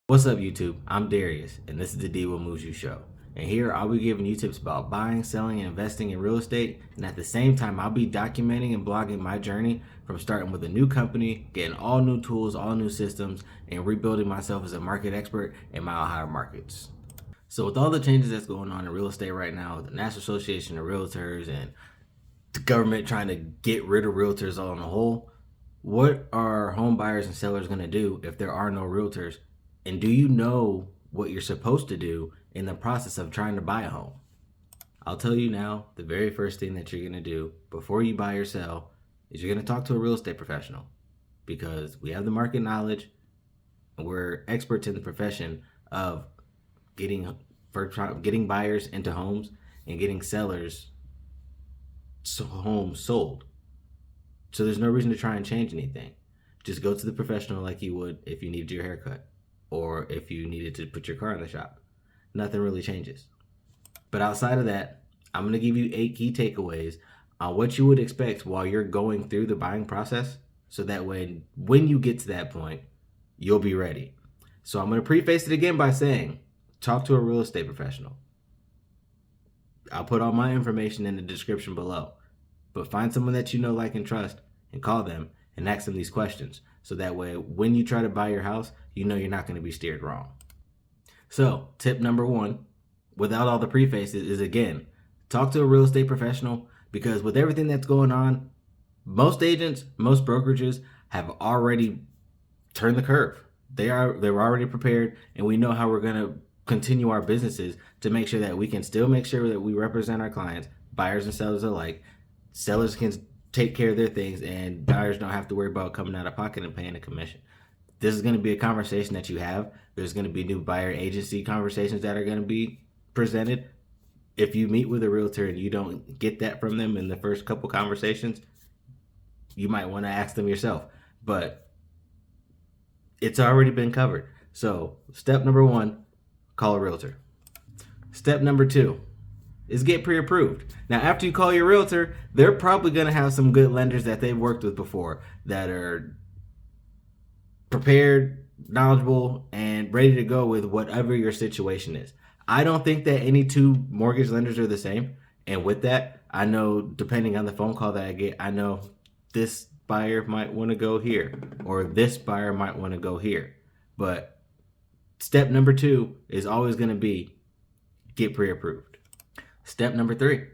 What's up, YouTube? I'm Darius, and this is the D What Moves You show. And here I'll be giving you tips about buying, selling, and investing in real estate. And at the same time, I'll be documenting and blogging my journey from starting with a new company, getting all new tools, all new systems, and rebuilding myself as a market expert in Mile High markets. So with all the changes that's going on in real estate right now, the National Association of Realtors and the government trying to get rid of realtors on the whole, what are home buyers and sellers going to do if there are no realtors? And do you know what you're supposed to do in the process of trying to buy a home? I'll tell you now, the very first thing that you're going to do before you buy or sell is you're going to talk to a real estate professional, because we have the market knowledge and we're experts in the profession of getting buyers into homes and getting sellers homes sold. So there's no reason to try and change anything. Just go to the professional like you would if you needed your haircut or if you needed to put your car in the shop. Nothing really changes. But outside of that, I'm going to give you 8 key takeaways on what you would expect while you're going through the buying process, so that when you get to that point, you'll be ready. So I'm going to preface it again by saying, talk to a real estate professional. I'll put all my information in the description below. But find someone that you know, like, and trust, and call them and ask them these questions. So that way, when you try to buy your house, you know you're not going to be steered wrong. So, tip number 1, without all the prefaces, is again, talk to a real estate professional, because with everything that's going on, most agents, most brokerages have already turned the curve. They're already prepared, and we know how we're going to continue our businesses to make sure that we can still make sure that we represent our clients, buyers and sellers alike. Sellers can take care of their things, and buyers don't have to worry about coming out of pocket and paying a commission. This is going to be a conversation that you have. There's going to be new buyer agency conversations that are going to be presented. If you meet with a realtor and you don't get that from them in the first couple conversations, you might want to ask them yourself. But it's already been covered. So step number 1, call a realtor. Step number 2 is get pre-approved. Now, after you call your realtor, they're probably going to have some good lenders that they've worked with before that are prepared, knowledgeable, and ready to go with whatever your situation is. I don't think that any 2 mortgage lenders are the same. And with that, I know, depending on the phone call that I get, I know this buyer might want to go here, or this buyer might want to go here. But step number 2 is always going to be get pre-approved. Step number 3,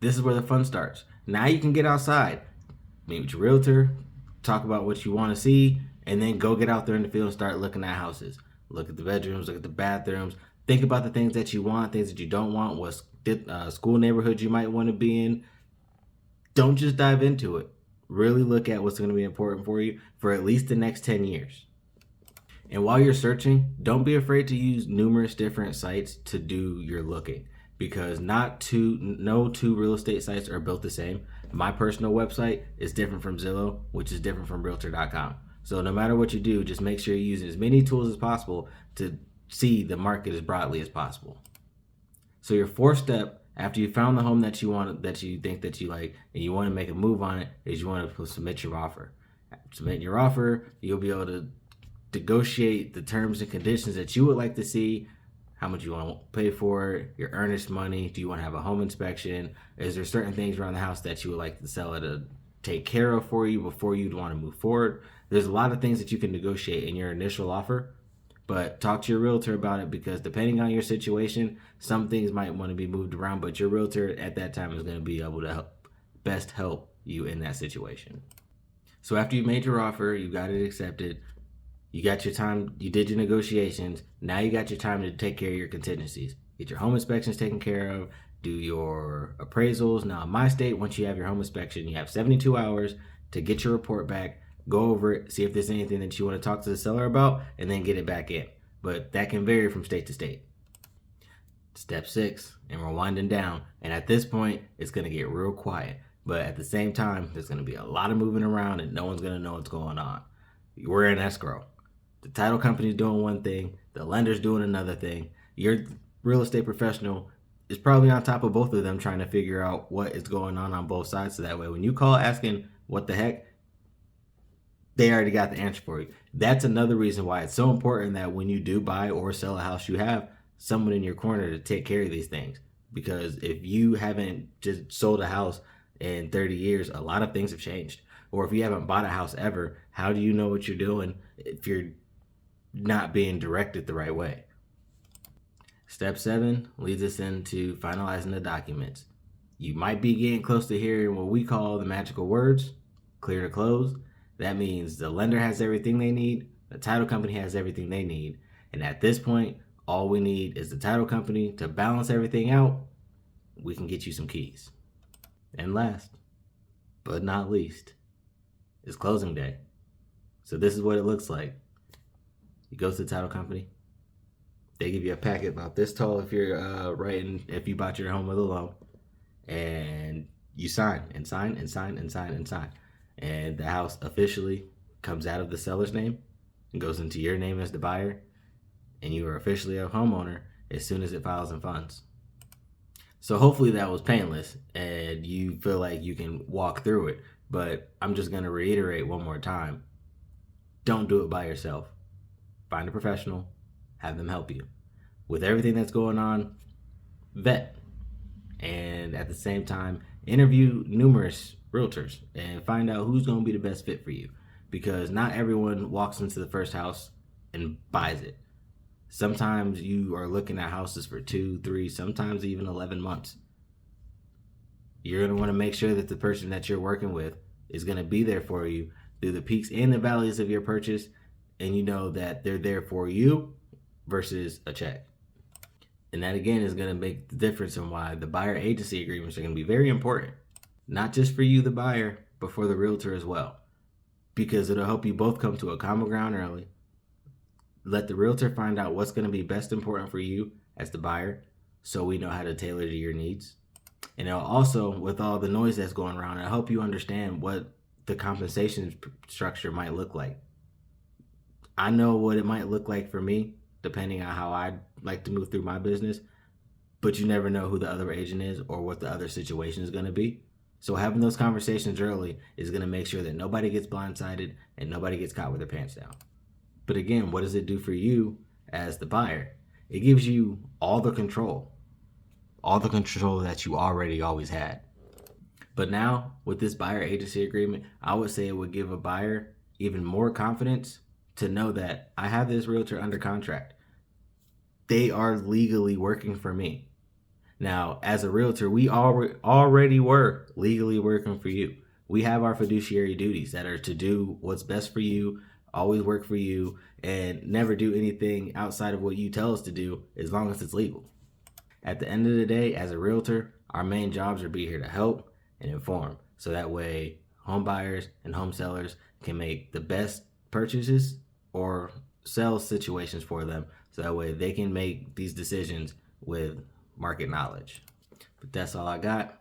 this is where the fun starts. Now you can get outside, meet with your realtor, talk about what you want to see, and then go get out there in the field and start looking at houses. Look at the bedrooms, look at the bathrooms, think about the things that you want, things that you don't want, what school neighborhoods you might want to be in. Don't just dive into it. Really look at what's going to be important for you for at least the next 10 years. And while you're searching, don't be afraid to use numerous different sites to do your looking, because no 2 real estate sites are built the same. My personal website is different from Zillow, which is different from Realtor.com. So no matter what you do, just make sure you use as many tools as possible to see the market as broadly as possible. So your 4th step, after you found the home that you want, that you think that you like, and you want to make a move on it, is you want to submit your offer. Submit your offer, you'll be able to negotiate the terms and conditions that you would like to see. How much you want to pay for it, your earnest money, do you want to have a home inspection, is there certain things around the house that you would like the seller to take care of for you before you'd want to move forward. There's a lot of things that you can negotiate in your initial offer, but talk to your realtor about it, because depending on your situation, some things might want to be moved around, but your realtor at that time is going to be able to best help you in that situation. So after you made your offer, you got it accepted, you got your time, you did your negotiations, now you got your time to take care of your contingencies. Get your home inspections taken care of, do your appraisals. Now in my state, once you have your home inspection, you have 72 hours to get your report back, go over it, see if there's anything that you want to talk to the seller about, and then get it back in. But that can vary from state to state. Step 6, and we're winding down, and at this point, it's going to get real quiet. But at the same time, there's going to be a lot of moving around, and no one's going to know what's going on. We're in escrow. The title company's doing one thing, the lender's doing another thing. Your real estate professional is probably on top of both of them, trying to figure out what is going on both sides. So that way, when you call asking what the heck, They already got the answer for you. That's another reason why it's so important that when you do buy or sell a house, you have someone in your corner to take care of these things. Because if you haven't just sold a house in 30 years, a lot of things have changed. Or if you haven't bought a house ever, how do you know what you're doing if you're not being directed the right way? Step 7 leads us into finalizing the documents. You might be getting close to hearing what we call the magical words, clear to close. That means the lender has everything they need, the title company has everything they need, and at this point, all we need is the title company to balance everything out. We can get you some keys. And last, but not least, is closing day. So this is what it looks like. You go to the title company. They give you a packet about this tall if you're if you bought your home with a loan, and you sign and sign and sign and sign and sign, and the house officially comes out of the seller's name and goes into your name as the buyer, and you are officially a homeowner as soon as it files in funds. So hopefully that was painless and you feel like you can walk through it, but I'm just going to reiterate one more time. Don't do it by yourself. Find a professional, have them help you. With everything that's going on, vet. And at the same time, interview numerous realtors and find out who's going to be the best fit for you. Because not everyone walks into the first house and buys it. Sometimes you are looking at houses for 2, 3, sometimes even 11 months. You're going to want to make sure that the person that you're working with is going to be there for you through the peaks and the valleys of your purchase, and you know that they're there for you versus a check. And that again is going to make the difference in why the buyer agency agreements are going to be very important. Not just for you, the buyer, but for the realtor as well. Because it'll help you both come to a common ground early. Let the realtor find out what's going to be best important for you as the buyer, so we know how to tailor to your needs. And it'll also, with all the noise that's going around, it'll help you understand what the compensation structure might look like. I know what it might look like for me, depending on how I'd like to move through my business, but you never know who the other agent is or what the other situation is going to be. So having those conversations early is going to make sure that nobody gets blindsided and nobody gets caught with their pants down. But again, what does it do for you as the buyer? It gives you all the control that you already always had. But now with this buyer agency agreement, I would say it would give a buyer even more confidence to know that I have this realtor under contract. They are legally working for me. Now, as a realtor, we already were legally working for you. We have our fiduciary duties that are to do what's best for you, always work for you, and never do anything outside of what you tell us to do as long as it's legal. At the end of the day, as a realtor, our main jobs are be here to help and inform. So that way, home buyers and home sellers can make the best purchases or sell situations for them. So that way they can make these decisions with market knowledge. But that's all I got.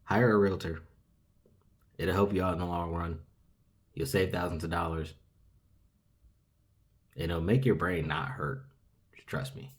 Hire a realtor. It'll help you out in the long run. You'll save thousands of dollars. It'll make your brain not hurt. Trust me.